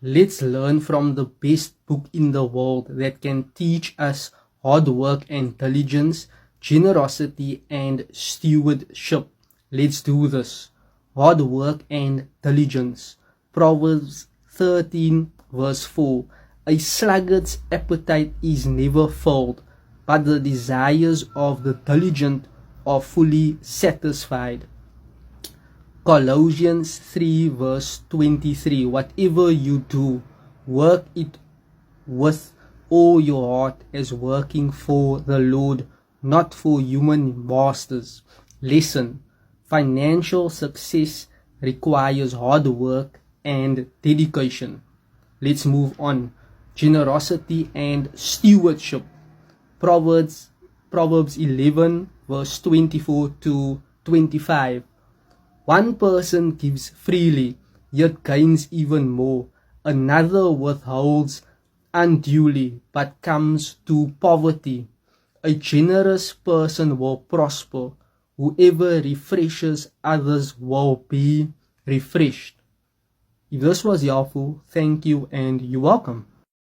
Let's learn from the best book in the world that can teach us hard work and diligence, generosity and stewardship. Let's do this. Hard work and diligence. Proverbs 13 verse 4. A sluggard's appetite is never filled, but the desires of the diligent are fully satisfied. Colossians 3 verse 23. Whatever you do, work it with all your heart as working for the Lord, not for human masters. Lesson: financial success requires hard work and dedication. Let's move on. Generosity and stewardship. Proverbs 11 verse 24 to 25. One person gives freely, yet gains even more. Another withholds unduly, but comes to poverty. A generous person will prosper. Whoever refreshes others will be refreshed. If this was helpful, thank you and you're welcome.